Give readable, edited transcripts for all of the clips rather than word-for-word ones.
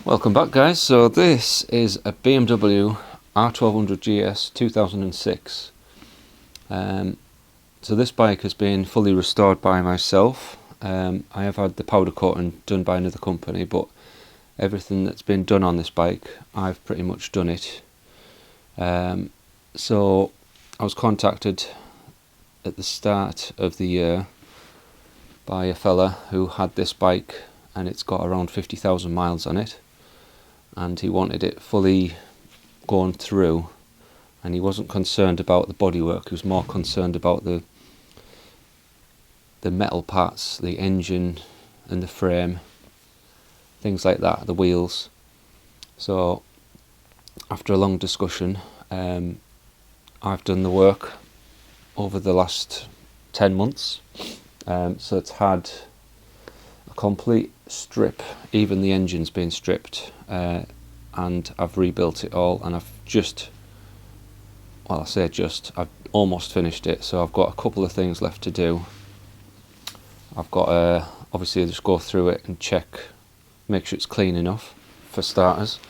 Welcome back, guys. So this is a BMW R1200GS 2006. So this bike has been fully restored by myself. I have had the powder coating done by another company, but everything that's been done on this bike, I've pretty much done it. So I was contacted at the start of the year by a fella who had this bike, and it's got around 50,000 miles on it, and he wanted it fully gone through, and he wasn't concerned about the bodywork. He was more concerned about the metal parts, the engine and the frame, things like that, the wheels. So after a long discussion, I've done the work over the last 10 months. So it's had a complete strip, even the engine's been stripped, and I've rebuilt it all, and I've I've almost finished it. So I've got a couple of things left to do. I've got to obviously just go through it and check, make sure it's clean enough for starters.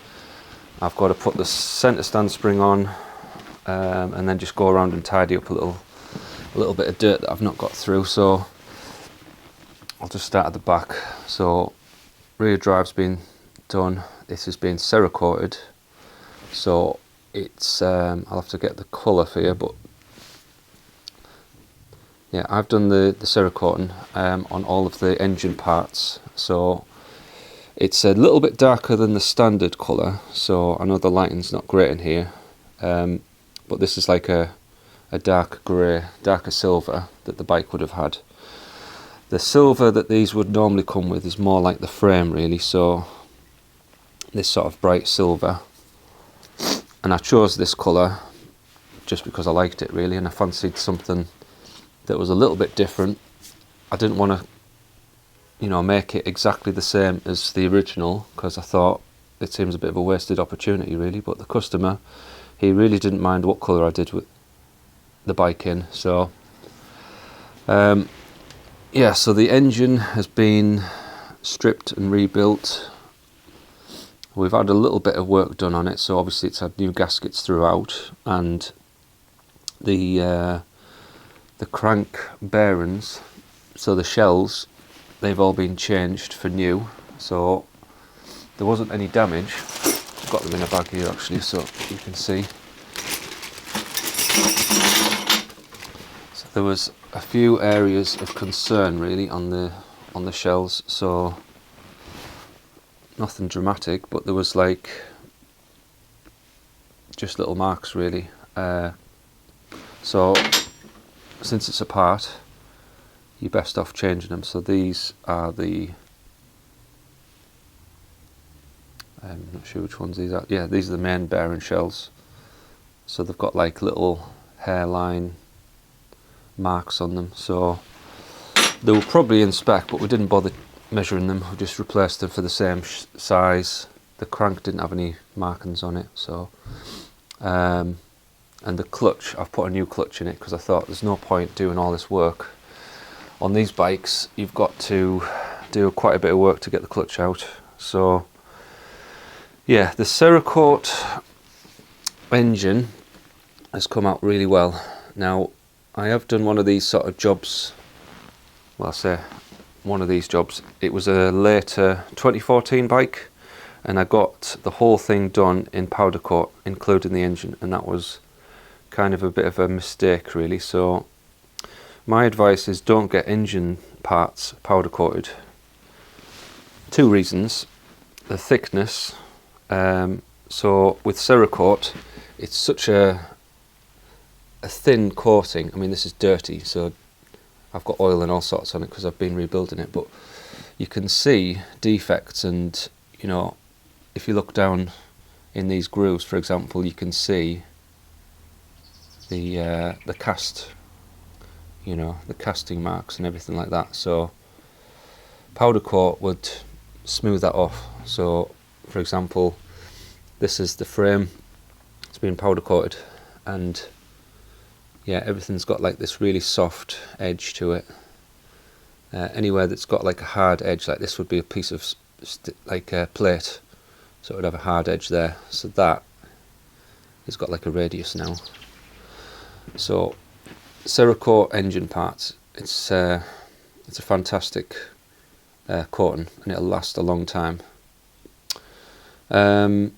I've got to put the centre stand spring on, and then just go around and tidy up a little bit of dirt that I've not got through. So I'll just start at the back. So rear drive's been done. This has been Cerakoted, so it's I'll have to get the colour for you, but yeah, I've done the Cerakoting on all of the engine parts. So it's a little bit darker than the standard colour, so I know the lighting's not great in here, but this is like a dark grey, darker silver that the bike would have had. The silver that these would normally come with is more like the frame, really, so this sort of bright silver. And I chose this colour just because I liked it, really, and I fancied something that was a little bit different. I didn't want to, make it exactly the same as the original, because I thought it seems a bit of a wasted opportunity, really. But the customer, he really didn't mind what colour I did with the bike in. So yeah, so the engine has been stripped and rebuilt. We've had a little bit of work done on it, so obviously it's had new gaskets throughout, and the crank bearings, so the shells, they've all been changed for new, so there wasn't any damage. I've got them in a bag here actually, so you can see. So there was a few areas of concern, really, on the shells, so nothing dramatic, but there was like just little marks, really. So since it's apart, you're best off changing them. So these are the, I'm not sure which ones these are. Yeah, these are the main bearing shells. So they've got like little hairline marks on them. So they were probably in spec, but we didn't bother measuring them. We just replaced them for the same size. The crank didn't have any markings on it. So and the clutch, I've put a new clutch in it because I thought there's no point doing all this work on these bikes. You've got to do quite a bit of work to get the clutch out. So yeah, the Cerakote engine has come out really well. Now, I have done one of these sort of jobs, well, I say one of these jobs. It was a later 2014 bike, and I got the whole thing done in powder coat, including the engine, and that was kind of a bit of a mistake, really. So my advice is don't get engine parts powder coated. Two reasons: the thickness. So with Cerakote, it's such a thin coating. I mean, this is dirty, so I've got oil and all sorts on it because I've been rebuilding it, but you can see defects, and if you look down in these grooves, for example, you can see the cast, the casting marks and everything like that. So powder coat would smooth that off. So for example, this is the frame, it's been powder coated, and yeah, everything's got like this really soft edge to it. Anywhere that's got like a hard edge like this would be a piece of like a plate so it would have a hard edge there. So that has got like a radius now. So Cerakote engine parts, it's a fantastic coating, and it'll last a long time. What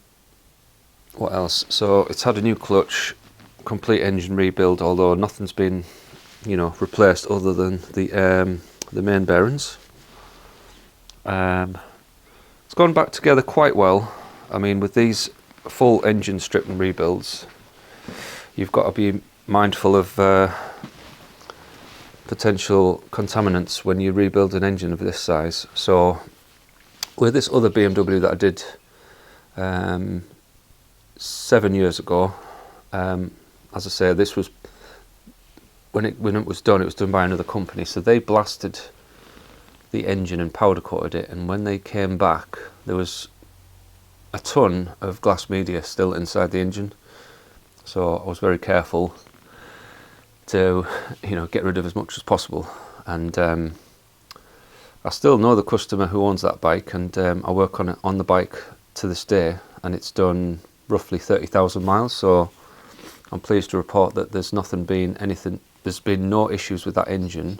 else? So it's had a new clutch, complete engine rebuild, although nothing's been, you know, replaced other than the main bearings. It's gone back together quite well. I mean, with these full engine strip and rebuilds, you've got to be mindful of potential contaminants when you rebuild an engine of this size. So with this other BMW that I did 7 years ago, as I say, this was when it was done by another company, so they blasted the engine and powder coated it, and when they came back there was a ton of glass media still inside the engine. So I was very careful to, you know, get rid of as much as possible. And I still know the customer who owns that bike, and I work on the bike to this day, and it's done roughly 30,000 miles. So I'm pleased to report that there's been no issues with that engine.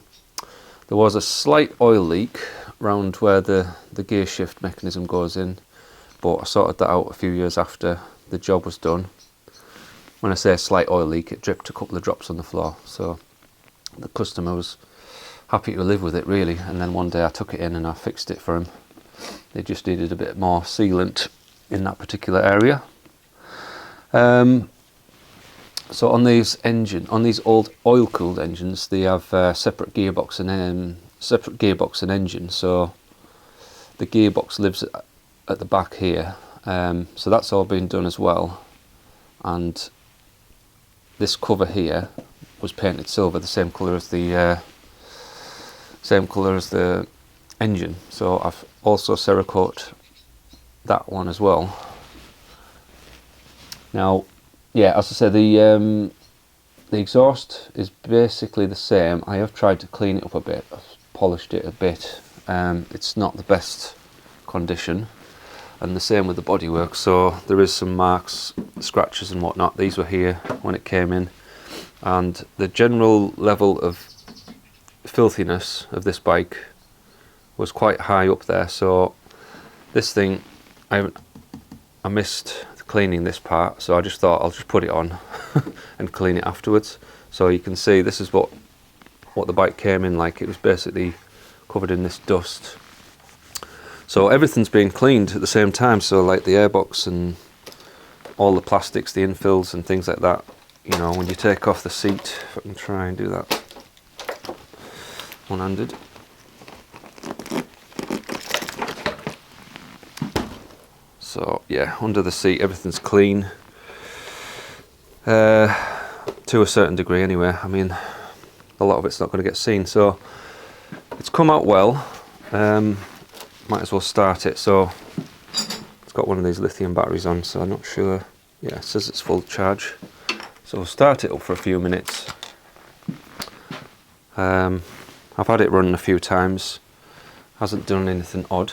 There was a slight oil leak around where the gear shift mechanism goes in, but I sorted that out a few years after the job was done. When I say a slight oil leak, it dripped a couple of drops on the floor, so the customer was happy to live with it, really. And then one day I took it in and I fixed it for him. They just needed a bit more sealant in that particular area. So on these old oil-cooled engines, they have separate gearbox and engine. So the gearbox lives at the back here. So that's all been done as well. And this cover here was painted silver, the same colour as the engine. So I've also Cerakote that one as well. Now, yeah, as I said, the exhaust is basically the same. I have tried to clean it up a bit. I've polished it a bit. It's not the best condition, and the same with the bodywork. So there is some marks, scratches and whatnot. These were here when it came in, and the general level of filthiness of this bike was quite high up there. So this thing, I missed cleaning this part, so I just thought I'll just put it on and clean it afterwards. So you can see this is what the bike came in like. It was basically covered in this dust. So everything's being cleaned at the same time, so like the airbox and all the plastics, the infills and things like that. You know, when you take off the seat, if I can try and do that one-handed. So yeah, under the seat everything's clean, to a certain degree anyway. I mean, a lot of it's not going to get seen, so it's come out well. Might as well start it. So it's got one of these lithium batteries on, so I'm not sure. Yeah, it says it's full charge, so we'll start it up for a few minutes. I've had it running a few times, hasn't done anything odd.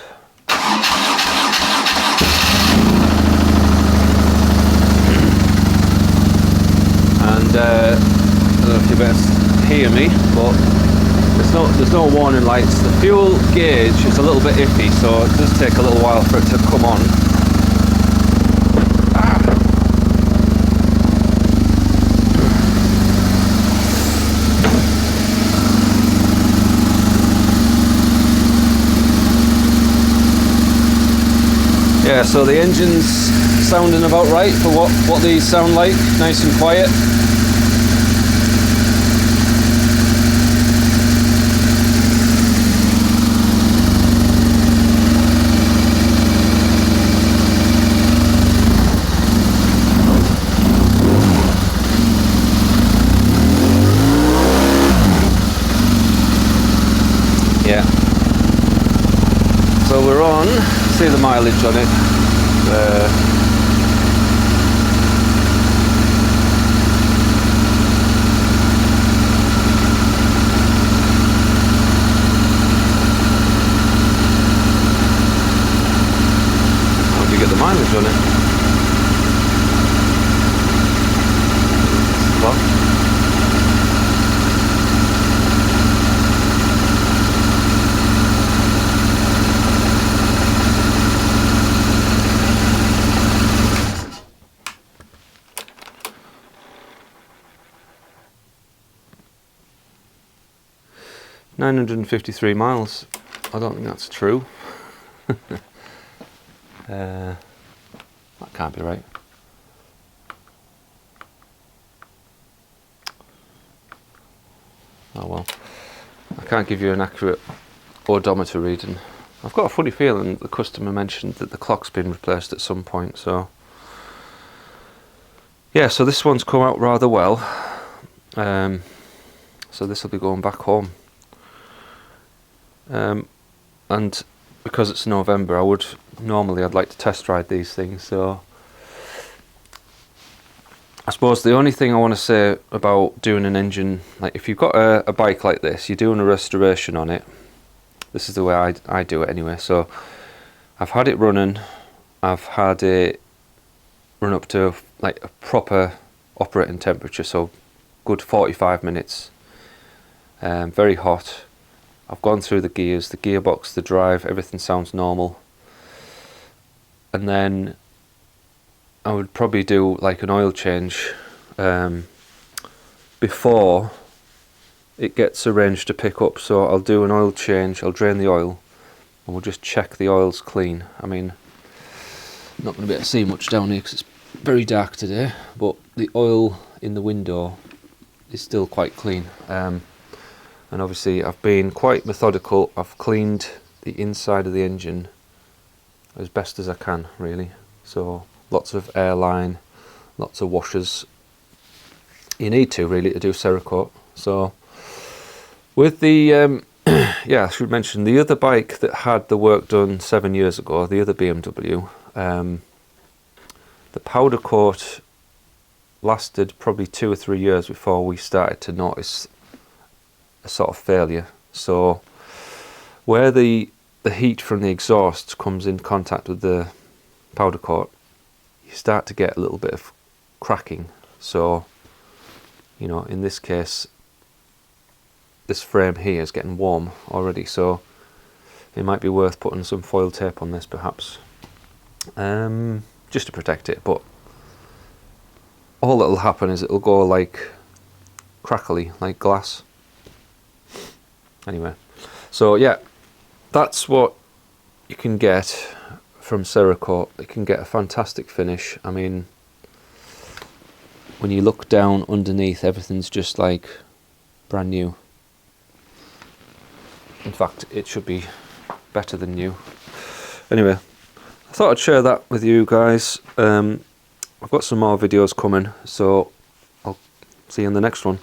And I don't know if you best hear me, but there's no warning lights. The fuel gauge is a little bit iffy, so it does take a little while for it to come on. Yeah, so the engine's sounding about right for what these sound like, nice and quiet. Yeah. So we're on, see the mileage on it. at the mileage on it. Well, 953 miles. I don't think that's true. That can't be right. Oh well. I can't give you an accurate odometer reading. I've got a funny feeling the customer mentioned that the clock's been replaced at some point, so yeah, so this one's come out rather well. So this will be going back home. And because it's November, I'd like to test ride these things, so I suppose the only thing I want to say about doing an engine, like if you've got a bike like this, you're doing a restoration on it. This is the way I do it anyway. So I've had it running, I've had it run up to like a proper operating temperature, so good 45 minutes, very hot. I've gone through the gears, the gearbox, the drive, everything sounds normal. And then I would probably do like an oil change before it gets arranged to pick up. So I'll do an oil change, I'll drain the oil, and we'll just check the oil's clean. I mean, I'm not going to be able to see much down here because it's very dark today, but the oil in the window is still quite clean. And obviously I've been quite methodical. I've cleaned the inside of the engine as best as I can, really. So lots of airline, lots of washers. You need to really to do Cerakote. So with the yeah, I should mention the other bike that had the work done 7 years ago, the other BMW, the powder coat lasted probably 2 or 3 years before we started to notice a sort of failure. So where the heat from the exhaust comes in contact with the powder coat, you start to get a little bit of cracking. So, you know, in this case, this frame here is getting warm already, so it might be worth putting some foil tape on this perhaps, just to protect it. But all that'll happen is it'll go like crackly, like glass. Anyway, so yeah, that's what you can get from Cerakote. It can get a fantastic finish. I mean, when you look down underneath, everything's just like brand new. In fact, it should be better than new. Anyway, I thought I'd share that with you guys. I've got some more videos coming, so I'll see you in the next one.